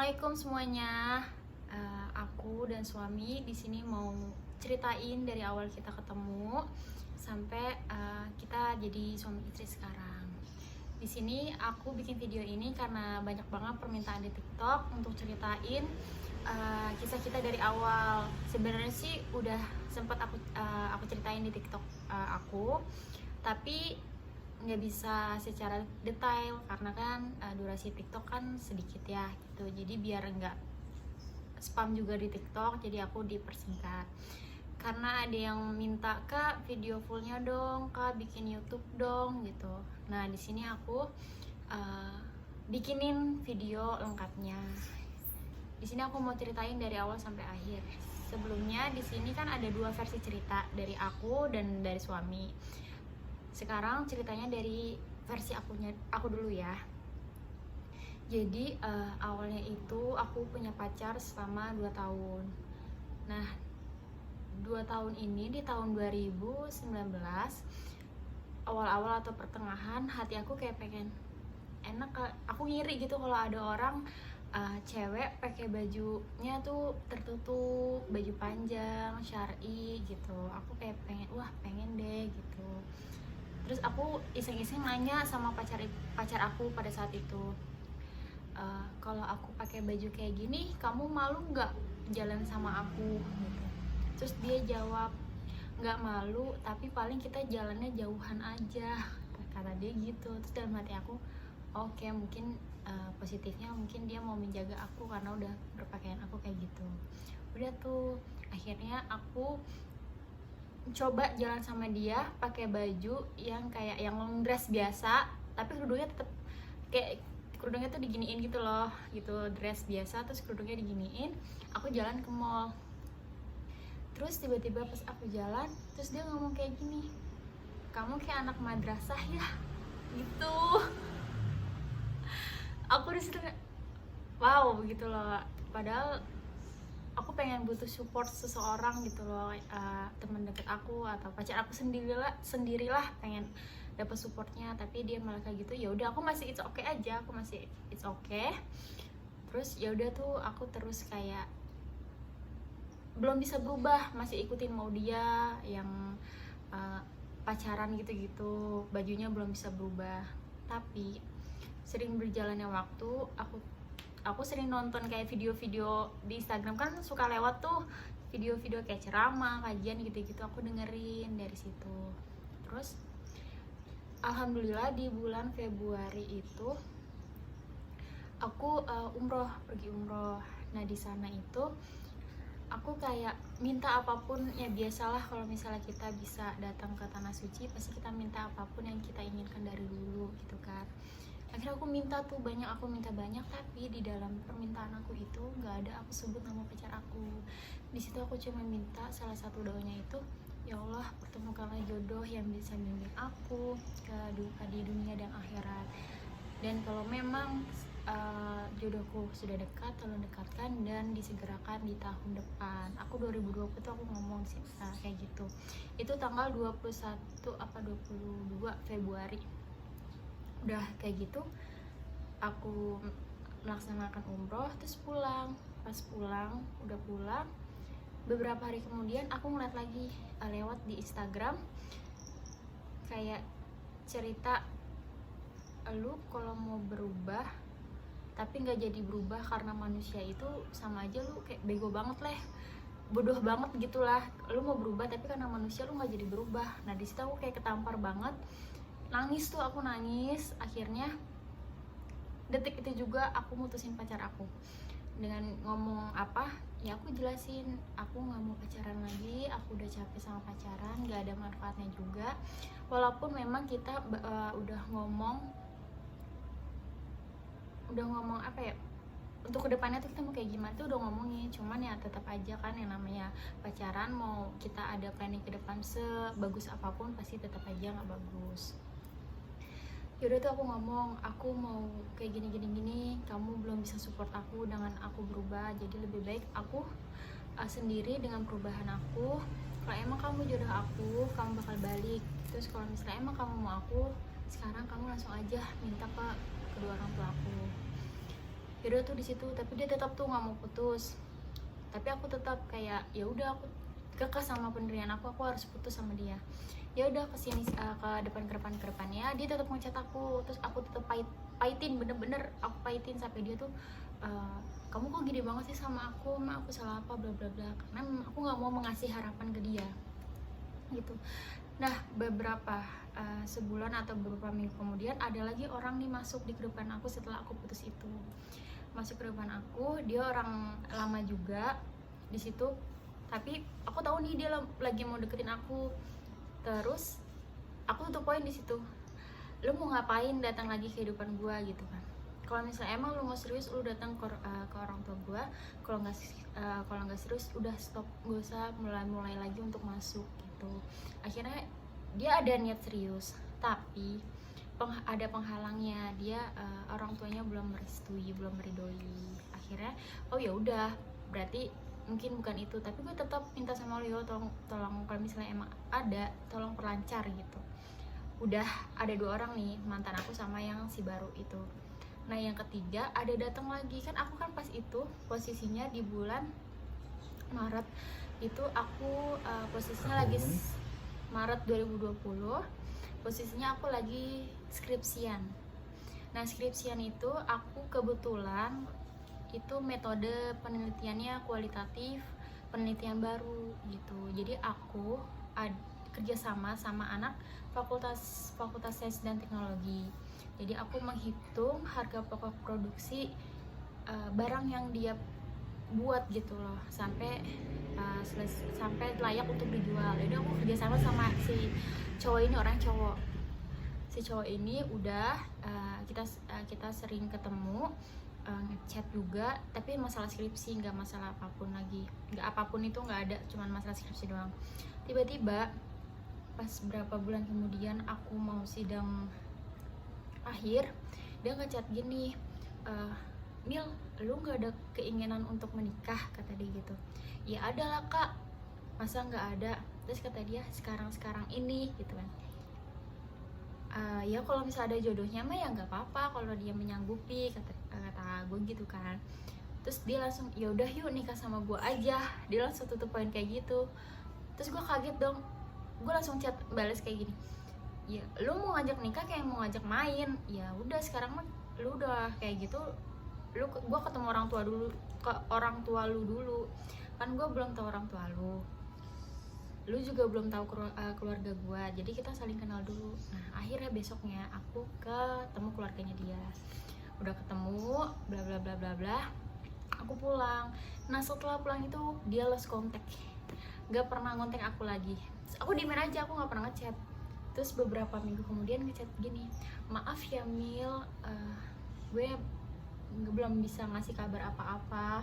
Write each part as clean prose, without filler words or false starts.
Assalamualaikum semuanya. Aku dan suami di sini mau ceritain dari awal kita ketemu sampai kita jadi suami istri sekarang. Di sini aku bikin video ini karena banyak banget permintaan di TikTok untuk ceritain kisah kita dari awal. Sebenarnya sih udah sempet aku ceritain di TikTok aku, tapi nggak bisa secara detail karena kan durasi TikTok kan sedikit ya gitu, jadi biar nggak spam juga di TikTok, jadi aku dipersingkat karena ada yang minta, Kak video fullnya dong, Kak bikin YouTube dong gitu. Nah di sini aku bikinin video lengkapnya. Di sini aku mau ceritain dari awal sampai akhir. Sebelumnya di sini kan ada dua versi cerita, dari aku dan dari suami. Sekarang ceritanya dari versi aku dulu ya. Jadi awalnya itu aku punya pacar selama 2 tahun. Nah 2 tahun ini, di tahun 2019 awal-awal atau pertengahan, hati aku kayak pengen enak, aku ngiri gitu kalau ada orang cewek pakai bajunya tuh tertutup, baju panjang, syar'i gitu. Aku kayak pengen deh gitu. Terus aku iseng-iseng nanya sama pacar aku pada saat itu, kalau aku pakai baju kayak gini kamu malu nggak jalan sama aku gitu. Terus dia jawab, nggak malu, tapi paling kita jalannya jauhan aja, kata dia gitu. Terus dalam hati aku, oke, mungkin positifnya mungkin dia mau menjaga aku karena udah berpakaian aku kayak gitu. Udah tuh akhirnya aku coba jalan sama dia pakai baju yang kayak yang long dress biasa, tapi kerudungnya tetap kayak kerudungnya tuh diginiin gitu loh, gitu, dress biasa terus kerudungnya diginiin. Aku jalan ke mall, terus tiba-tiba pas aku jalan, terus dia ngomong kayak gini, kamu kayak anak madrasah ya gitu. Aku disitu kayak wow gitu loh, padahal aku pengen butuh support seseorang gitu loh, teman deket aku atau pacar aku sendirilah pengen dapat supportnya, tapi dia malah kayak gitu. Ya udah aku masih it's okay aja, aku masih it's okay. Terus ya udah tuh aku terus kayak belum bisa berubah, masih ikutin mau dia yang pacaran gitu-gitu, bajunya belum bisa berubah. Tapi sering berjalannya waktu, aku sering nonton kayak video-video di Instagram, kan suka lewat tuh video-video kayak ceramah, kajian gitu-gitu, aku dengerin dari situ. Terus alhamdulillah di bulan Februari itu aku pergi umroh. Nah di sana itu aku kayak minta apapun, ya biasalah kalau misalnya kita bisa datang ke tanah suci pasti kita minta apapun yang kita inginkan dari dulu gitu kan. Akhirnya aku minta banyak, tapi di dalam permintaan aku itu nggak ada aku sebut nama pacar aku. Di situ aku cuma minta salah satu doanya itu, ya Allah pertemukanlah jodoh yang bisa bimbing aku di dunia dan akhirat. Dan kalau memang jodohku sudah dekat, tolong dekatkan dan disegerakan di tahun depan. Aku 2020 tuh aku ngomong sih kayak gitu. Itu tanggal 21 apa 22 Februari. Udah kayak gitu aku melaksanakan umroh, terus pulang. Pas pulang, udah pulang, beberapa hari kemudian aku ngeliat lagi lewat di Instagram kayak cerita, lu kalau mau berubah tapi nggak jadi berubah karena manusia itu sama aja lu kayak bego banget lah, bodoh banget gitulah. Lu mau berubah tapi karena manusia lu nggak jadi berubah. Nah di situ aku kayak ketampar banget, nangis tuh, aku nangis. Akhirnya detik itu juga aku mutusin pacar aku dengan ngomong apa ya, aku jelasin aku nggak mau pacaran lagi, aku udah capek sama pacaran, nggak ada manfaatnya juga. Walaupun memang kita udah ngomong apa ya, untuk kedepannya tuh kita mau kayak gimana tuh udah ngomongin, cuman ya tetap aja kan yang namanya pacaran, mau kita ada planning ke depan sebagus apapun pasti tetap aja nggak bagus. Yaudah tuh aku ngomong, aku mau kayak gini, kamu belum bisa support aku dengan aku berubah, jadi lebih baik aku sendiri dengan perubahan aku. Kalau emang kamu jodoh aku, kamu bakal balik. Terus kalau misalnya emang kamu mau aku sekarang, kamu langsung aja minta ke kedua orang tua aku. Yaudah tuh di situ, tapi dia tetap tuh nggak mau putus. Tapi aku tetap kayak ya udah, aku kekeh sama pendirian aku harus putus sama dia. Ya udah kesini ke depannya dia tetap ngechat aku, terus aku tetap pahitin, bener-bener aku pahitin sampai dia tuh kamu kok gini banget sih sama aku, aku salah apa, bla bla bla, karena aku nggak mau mengasih harapan ke dia gitu. Nah beberapa sebulan atau beberapa minggu kemudian ada lagi orang nih masuk di kehidupan aku setelah aku putus itu. Masuk ke depan aku, dia orang lama juga di situ, tapi aku tahu nih dia lagi mau deketin aku. Terus aku tutup poin di situ, lu mau ngapain datang lagi ke kehidupan gua gitu kan. Kalau misalnya emang lu mau serius, lu datang ke orang tua gua. Kalau nggak serius, udah stop, gak usah mulai lagi untuk masuk gitu. Akhirnya dia ada niat serius, tapi ada penghalangnya. Dia orang tuanya belum merestui, belum meridoi. Akhirnya oh ya udah, berarti mungkin bukan itu. Tapi gue tetap minta sama lo, tolong kalau misalnya emang ada, tolong perlancar gitu. Udah ada 2 orang nih, mantan aku sama yang si baru itu. Nah yang ketiga ada datang lagi. Kan aku kan pas itu posisinya di bulan Maret itu, aku posisinya lagi Maret 2020, posisinya aku lagi skripsian. Nah skripsian itu aku kebetulan itu metode penelitiannya kualitatif, penelitian baru gitu. Jadi aku kerjasama sama anak fakultas sains dan teknologi. Jadi aku menghitung harga pokok produksi barang yang dia buat gitu loh, sampai layak untuk dijual. Jadi aku kerjasama sama si cowok ini, orang cowok. Si cowok ini udah kita sering ketemu, ngechat juga, tapi masalah skripsi, nggak masalah apapun lagi. Nggak apapun itu nggak ada, cuman masalah skripsi doang. Tiba-tiba pas berapa bulan kemudian aku mau sidang akhir, dia ngechat gini, Mil, lu nggak ada keinginan untuk menikah, kata dia gitu. Ya ada lah kak, masa nggak ada. Terus kata dia sekarang ini gitu kan. Ya kalau misalnya ada jodohnya mah ya nggak apa-apa, kalau dia menyanggupi, kata gue gitu kan. Terus dia langsung ya udah yuk nikah sama gue aja. Dia langsung tutup poin kayak gitu. Terus gue kaget dong, gue langsung chat balas kayak gini, ya lu mau ngajak nikah kayak mau ngajak main. Ya udah sekarang mah lu udah kayak gitu, gue ketemu orang tua lu dulu kan, gue belum tahu orang tua lu juga belum tahu keluarga gue, jadi kita saling kenal dulu. Nah akhirnya besoknya aku ketemu keluarganya dia, udah ketemu bla bla bla bla bla, aku pulang. Nah setelah pulang itu dia lost contact, nggak pernah ngontek aku lagi. Aku diemin aja, aku nggak pernah ngechat. Terus beberapa minggu kemudian ngechat gini, maaf ya Mil, gue belum bisa ngasih kabar apa-apa,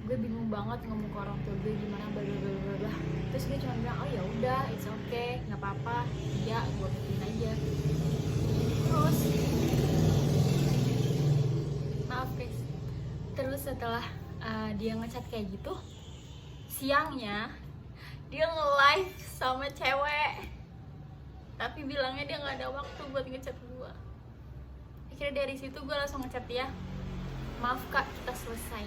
gue bingung banget ngomong ke orang tua gue gimana, bla bla bla bla. Terus gue cuma bilang oh ya udah, it's okay, nggak apa-apa, iya gue bikin aja. Terus maaf guys, terus setelah dia ngechat kayak gitu, siangnya dia nge-live sama cewek, tapi bilangnya dia nggak ada waktu buat ngechat gue. Akhirnya dari situ gue langsung ngechat dia, maaf kak, kita selesai.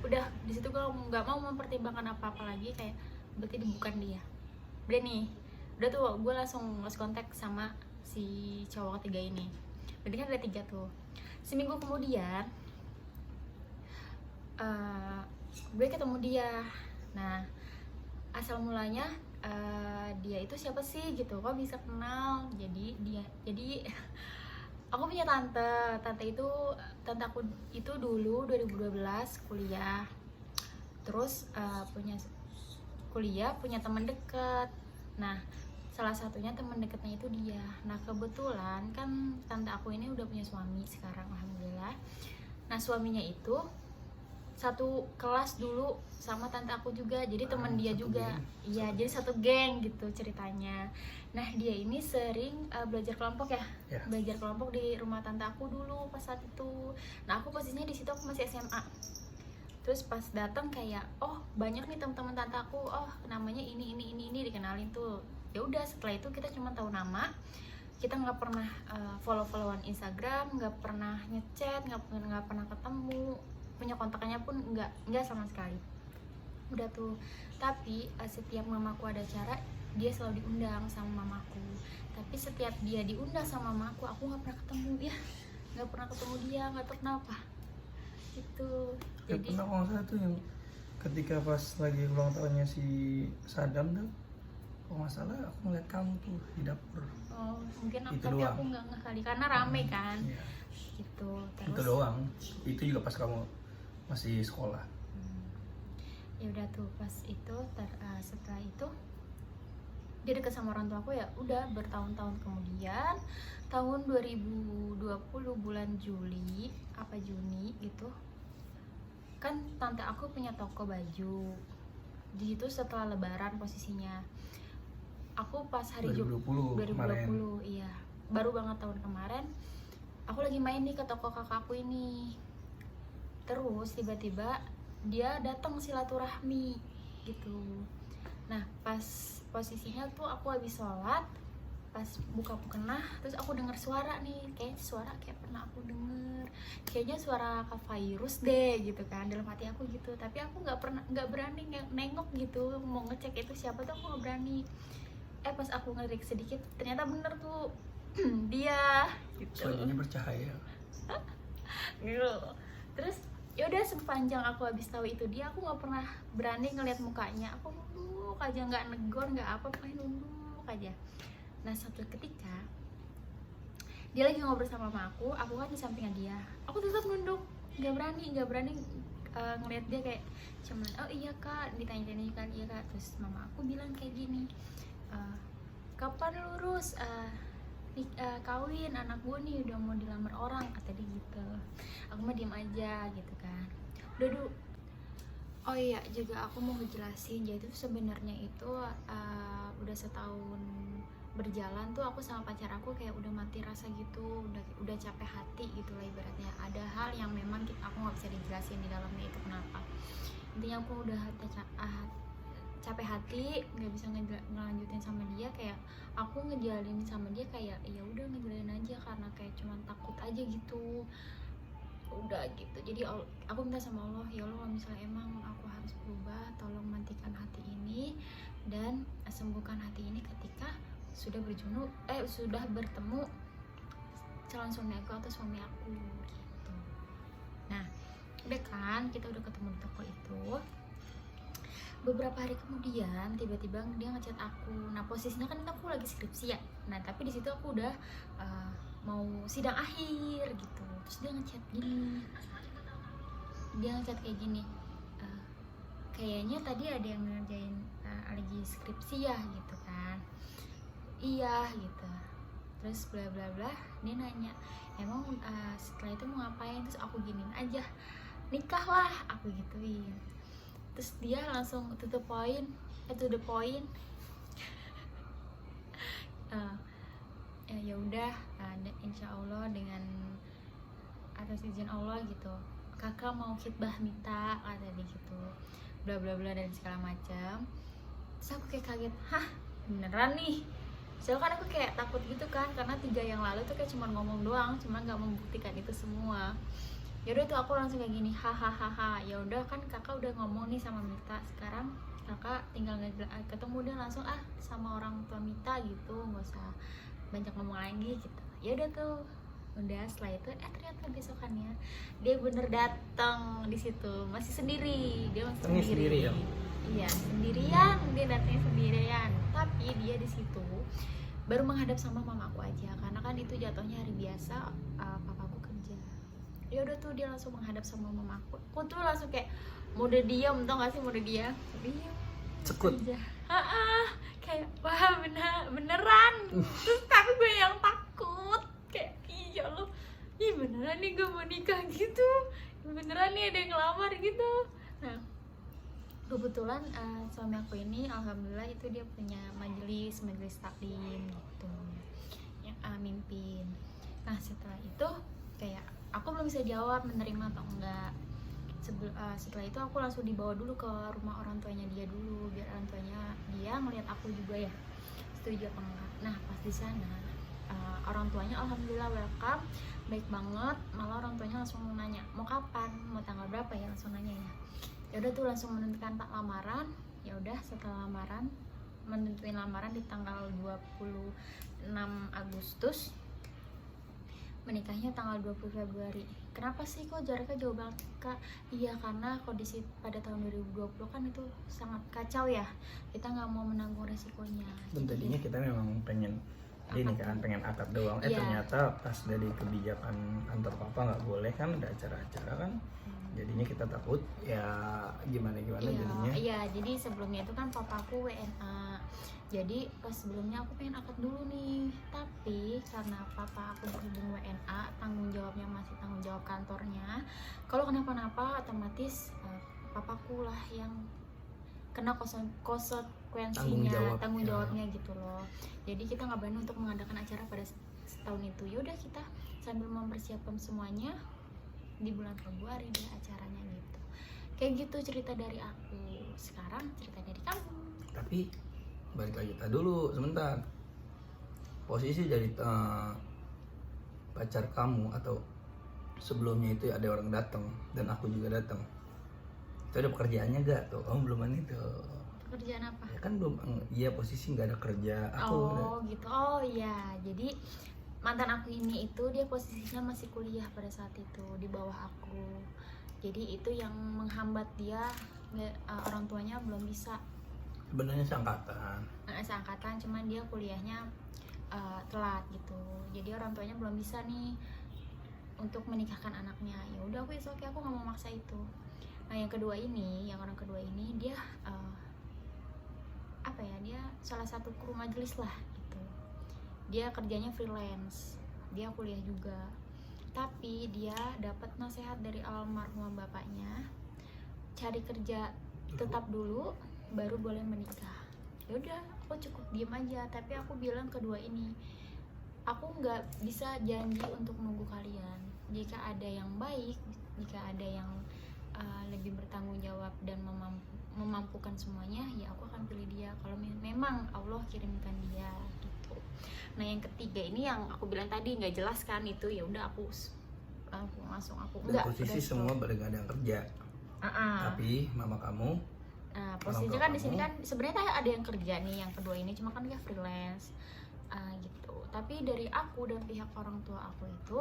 Udah di situ gue nggak mau mempertimbangkan apa-apa lagi, kayak berarti bukan dia. Udah nih, udah tuh gue langsung lost contact sama si cowok ketiga ini. Berarti kan ada 3 tuh. Seminggu kemudian gue ketemu dia. Nah asal mulanya dia itu siapa sih gitu, kok bisa kenal. Jadi aku punya tante itu, tante aku itu dulu 2012 kuliah, terus punya teman dekat. Nah salah satunya teman dekatnya itu dia. Nah kebetulan kan tante aku ini udah punya suami sekarang, alhamdulillah. Nah suaminya itu satu kelas dulu sama tante aku juga, jadi teman dia juga. Iya, jadi satu geng gitu ceritanya. Nah dia ini sering belajar kelompok belajar kelompok di rumah tante aku dulu pas saat itu. Nah aku posisinya di situ, aku masih SMA. Terus pas datang kayak oh banyak nih teman-teman tante aku, oh namanya ini dikenalin tuh. Ya udah setelah itu kita cuma tahu nama, kita nggak pernah follow-followan Instagram, nggak pernah ngechat, nggak pernah ketemu, punya kontaknya pun nggak sama sekali. Udah tuh, tapi setiap mamaku ada acara dia selalu diundang sama mamaku, tapi setiap dia diundang sama mamaku aku nggak pernah ketemu dia, nggak pernah ketemu dia, nggak tahu kenapa itu. Jadi pernah kalau saya tuh yang ketika pas lagi ulang tahunnya si Sadam tuh, kalau nggak salah aku ngeliat kamu tuh di dapur. oh mungkin Itu tapi doang. aku nggak kali karena rame kan. Iya. Gitu terus Itu doang. Itu juga pas kamu masih sekolah. Ya udah tuh pas itu setelah itu dia deket sama orang tua aku, ya udah bertahun-tahun kemudian tahun 2020 bulan Juli apa Juni gitu kan, tante aku punya toko baju di situ. Setelah lebaran posisinya aku pas hari 2020 kemarin. iya baru banget tahun kemarin aku lagi main nih ke toko kakakku ini, terus tiba-tiba dia datang silaturahmi gitu. Nah pas posisinya tuh aku habis sholat, pas buka mukena terus aku dengar suara nih, kayak suara kayak pernah aku denger, kayaknya suara Kak Virus deh gitu kan dalam hati aku gitu. Tapi aku nggak berani nengok gitu, mau ngecek itu siapa tuh aku nggak berani. Pas aku ngelirik sedikit ternyata bener tuh dia gitu. Soalnya bercahaya. Gitu. Terus yaudah sepanjang aku habis tahu itu dia, aku nggak pernah berani ngeliat mukanya, aku nunduk aja, nggak negor nggak apa, paling nunduk aja. Nah suatu ketika dia lagi ngobrol sama mama aku kan di sampingnya dia, aku tetap nunduk, nggak berani ngeliat dia, kayak cuman oh iya kak, ditanya-tanya kan iya kak. Terus mama aku bilang kayak gini, kapan lurus kawin, anak gue nih udah mau dilamar orang, kata dia gitu. Aku mah diem aja gitu kan. Udah dulu. Oh iya juga aku mau ngejelasin, jadi sebenarnya itu udah setahun berjalan tuh aku sama pacar aku kayak udah mati rasa gitu, udah capek hati gitu lah ibaratnya. Ada hal yang memang aku nggak bisa dijelasin di dalamnya itu kenapa. Intinya aku udah capek hati, nggak bisa ngelanjutin sama dia, kayak aku ngejalanin sama dia kayak ya udah ngejalanin aja karena kayak cuman takut aja gitu. Udah gitu, jadi aku minta sama Allah, ya Allah misalnya emang aku harus berubah, tolong matikan hati ini dan sembuhkan hati ini ketika sudah bertemu calon suami aku atau suami aku gitu. Nah udah kan, kita udah ketemu di toko itu. Beberapa hari kemudian tiba-tiba dia ngechat aku. Nah posisinya kan aku lagi skripsi ya, nah tapi di situ aku udah mau sidang akhir gitu. Terus dia ngechat kayak gini, kayaknya tadi ada yang ngerjain lagi skripsi ya gitu kan. Iya gitu. Terus bla bla bla, dia nanya emang setelah itu mau ngapain. Terus aku giniin aja, nikah lah aku gituin. Terus dia langsung to the point, ya udah, insya Allah dengan atas izin Allah gitu, kakak mau khitbah minta, kata dia gitu, bla bla bla dan segala macam. Terus aku kayak kaget, hah beneran nih? Soalnya kan aku kayak takut gitu kan, karena 3 yang lalu tuh kayak cuma ngomong doang, cuma nggak membuktikan itu semua. Ya udah tuh aku langsung kayak gini, hahaha, ya udah kan kakak udah ngomong nih sama Mita, sekarang kakak tinggal ketemu dia langsung sama orang tua Mita gitu, nggak usah banyak ngomong lagi gitu. Ya udah tuh, udah setelah itu ternyata besokannya dia bener datang di situ, masih sendiri, dia masih sendiri ya? Iya sendirian, dia datangnya sendirian, tapi dia di situ baru menghadap sama mamaku aja, karena kan itu jatuhnya hari biasa, papaku kerja. Ya udah tuh dia langsung menghadap sama mamaku, aku tuh langsung kayak mode diam, tau gak sih mode diam Cekut aja. Kayak wah beneran. Terus tapi gue yang takut, kayak iya loh, ih beneran nih gue mau nikah gitu, beneran nih ada yang ngelamar gitu. Nah kebetulan suami aku ini alhamdulillah itu dia punya majelis taklim gitu yang mimpin. Nah setelah itu kayak aku belum bisa jawab menerima atau enggak. Setelah itu aku langsung dibawa dulu ke rumah orang tuanya dia dulu, biar orang tuanya dia ngeliat aku juga ya setuju apa enggak. Nah pas di sana Orang tuanya alhamdulillah welcome, baik banget. Malah orang tuanya langsung nanya mau kapan, mau tanggal berapa ya, langsung nanya ya. Ya udah tuh langsung menentukan lamaran. Ya udah setelah lamaran, menentuin lamaran di tanggal 26 Agustus, menikahnya tanggal 20 Februari. Kenapa sih kok jaraknya jauh banget, Kak? Iya, karena kondisi pada tahun 2020 kan itu sangat kacau ya. Kita nggak mau menanggung resikonya. Dan tadinya kita memang pengen ini kan, pengen akad doang. Iya. Ternyata pas dari kebijakan kantor papa nggak boleh kan, ada acara-acara kan. Jadinya kita takut ya gimana jadinya. Iya, jadi sebelumnya itu kan papaku WNA. Jadi pas sebelumnya aku pengen akad dulu nih, tapi karena papa aku berhubung WNA, tanggung jawabnya masih tanggung jawab kantornya. Kalau kenapa-napa otomatis papaku lah yang kena konsekuensinya, tanggung jawabnya gitu loh. Jadi kita nggak berani untuk mengadakan acara pada setahun itu. Ya udah kita sambil mempersiapkan semuanya, di bulan Februari deh acaranya gitu. Kayak gitu cerita dari aku. Sekarang cerita dari kamu. Tapi balik lagi dulu sebentar. Posisi dari pacar kamu atau sebelumnya itu ada orang datang dan aku juga datang. Itu ada pekerjaannya gak tuh? Oh belum itu. Pekerjaan apa? Ya kan belum. Iya posisi nggak ada kerja. Gitu. Oh iya. Jadi mantan aku ini itu dia posisinya masih kuliah pada saat itu di bawah aku. Jadi itu yang menghambat dia, orang tuanya belum bisa. Sebenarnya seangkatan. Cuman dia kuliahnya telat gitu. Jadi orang tuanya belum bisa nih untuk menikahkan anaknya. Ya udah aku oke, aku nggak mau maksa itu. Nah yang orang kedua ini dia dia salah satu kru majelis lah gitu. Dia kerjanya freelance, dia kuliah juga, tapi dia dapat nasihat dari almarhum bapaknya, cari kerja tetap dulu baru boleh menikah. Ya udah aku cukup diem aja, tapi aku bilang kedua ini, aku nggak bisa janji untuk nunggu kalian. Jika ada yang baik, jika ada yang lebih bertanggung jawab dan memampukan semuanya, ya aku akan pilih dia. Kalau memang Allah kirimkan dia gitu. Nah yang ketiga ini yang aku bilang tadi nggak jelas kan itu, ya udah aku langsung enggak. Posisi semua ada yang kerja. Tapi mama kamu. Nah posisinya kan di sini kan sebenarnya ada yang kerja nih yang kedua ini, cuma kan dia freelance gitu. Tapi dari aku dan pihak orang tua aku itu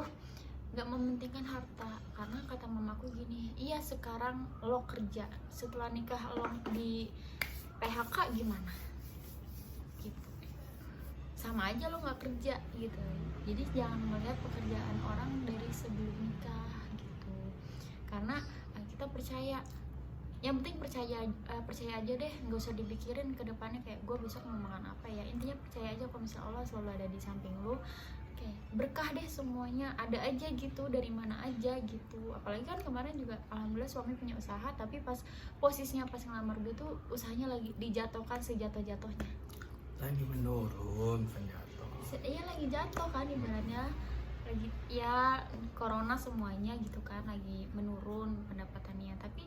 nggak mementingkan harta, karena kata mamaku gini, iya sekarang lo kerja, setelah nikah lo di PHK gimana gitu, sama aja lo nggak kerja gitu. Jadi jangan melihat pekerjaan orang dari sebelum nikah gitu, karena kita percaya, yang penting percaya aja deh, nggak usah dipikirin ke depannya kayak gue besok mau makan apa ya. Intinya percaya aja kalau misalnya Allah selalu ada di samping lo, berkah deh semuanya, ada aja gitu, dari mana aja gitu. Apalagi kan kemarin juga alhamdulillah suami punya usaha, tapi pas posisinya pas ngelamar gue tuh usahanya lagi dijatuhkan sejatuh-jatuhnya, lagi menurun senjata. Iya lagi jatuh kan ibaratnya, lagi ya corona semuanya gitu kan, lagi menurun pendapatannya. Tapi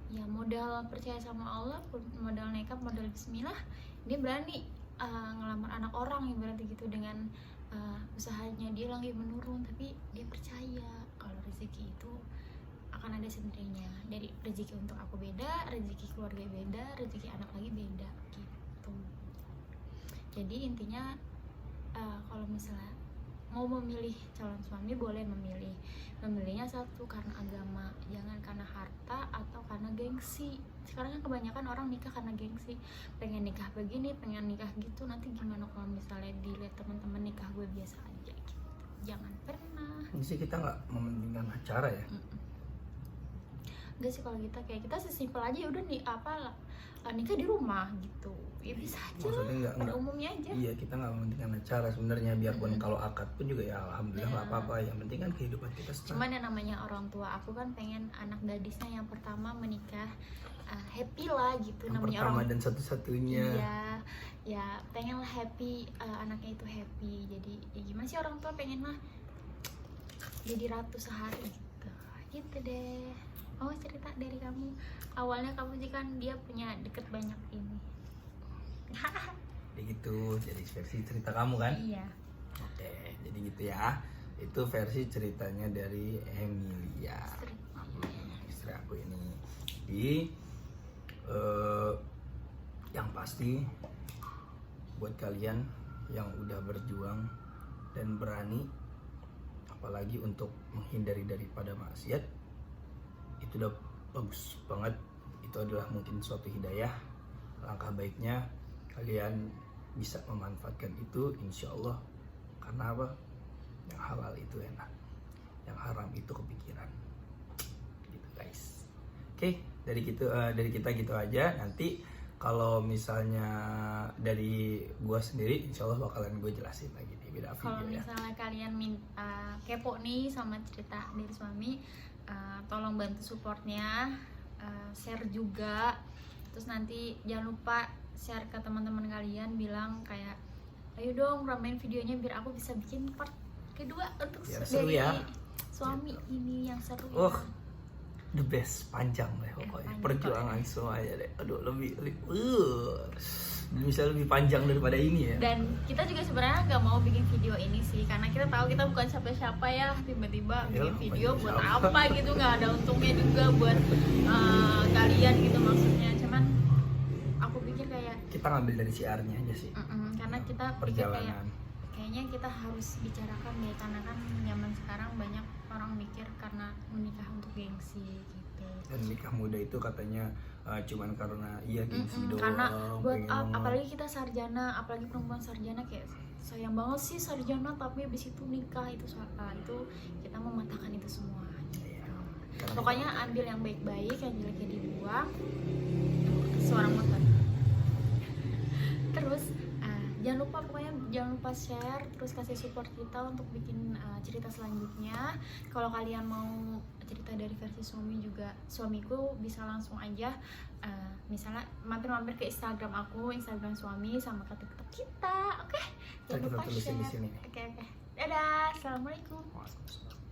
ya modal percaya sama Allah, modal nekat, modal bismillah, dia berani ngelamar anak orang ibaratnya gitu, dengan usahanya dia lagi menurun, tapi dia percaya kalau rezeki itu akan ada sendirinya. Jadi rezeki untuk aku beda, rezeki keluarga beda, rezeki anak lagi beda gitu. Jadi intinya kalau misalnya mau memilih calon suami boleh memilihnya satu karena agama, jangan karena harta atau karena gengsi. Sekarang kan kebanyakan orang nikah karena gengsi, pengen nikah begini, pengen nikah gitu, nanti gimana kalau misalnya dilihat teman-teman nikah gue biasa aja gitu. Jangan pernah. Ini sih kita nggak mementingkan acara ya. Enggak sih, kalau kita sesimpel aja udah nih nikah di rumah gitu, ya bisa aja. Maksudnya pada umumnya aja. Iya, kita nggak mementingkan acara sebenarnya, biarpun kalau akad pun juga ya alhamdulillah nggak apa-apa, yang penting kan kehidupan kita setelah. Cuman yang namanya orang tua aku kan pengen anak gadisnya yang pertama menikah happy lah gitu, yang namanya pertama orang dan satu-satunya. Iya, ya pengen lah happy, anaknya itu happy. Jadi ya gimana sih, orang tua pengen lah jadi ratu sehari gitu deh. Oh cerita dari kamu, awalnya kamu sih kan dia punya deket banyak ini. Begitu, jadi versi cerita kamu kan. Iya. Oke, jadi gitu ya. Itu versi ceritanya dari Emilia, istri aku ini. Jadi yang pasti buat kalian yang udah berjuang dan berani, apalagi untuk menghindari daripada maksiat, itu udah bagus banget. Itu adalah mungkin suatu hidayah. Langkah baiknya kalian bisa memanfaatkan itu, insya Allah. Karena apa? Yang halal itu enak, yang haram itu kepikiran. Gitu guys. Oke, dari kita gitu aja. Nanti kalau misalnya dari gua sendiri, insya Allah bakalan gue jelasin lagi di beda Kalau video ya. misalnya kalian kepo nih sama cerita dari suami, tolong bantu supportnya, share juga. Terus nanti jangan lupa share ke teman-teman kalian, bilang kayak ayo dong ramein videonya biar aku bisa bikin part kedua untuk Biar seru dari ya. suami ini yang seru. The best, panjang deh pokoknya. Panjang Perjuangan semuanya deh. Aduh, lebih bisa lebih panjang daripada ini ya. Dan kita juga sebenarnya nggak mau bikin video ini sih, karena kita tahu kita bukan siapa-siapa ya, tiba-tiba bikin video buat apa gitu, nggak ada untungnya juga buat kalian gitu maksudnya. Cuman aku pikir kayak Kita ngambil dari siarnya aja sih. karena kita pikir Perjalanan. kayaknya kita harus bicarakan deh, karena kan zaman sekarang banyak orang mikir karena menikah untuk gengsi gitu. Dan nikah muda itu katanya cuman karena gengsi doang. Karena buat pengen apalagi kita sarjana, apalagi perempuan sarjana, kayak sayang banget sih sarjana tapi habis itu nikah, itu itu kita mematahkan itu semua. Iya. Karena Pokoknya ambil yang baik-baik, yang jeleknya dibuang. Suara motor. Terus jangan lupa share, terus kasih support kita untuk bikin cerita selanjutnya. Kalau kalian mau cerita dari versi suamiku bisa langsung aja, misalnya mampir ke Instagram aku, Instagram suami, sama ke TikTok kita. Oke, jangan lupa tulisin di share. sini. Oke. Dadah, assalamualaikum. Waalaikumsalam.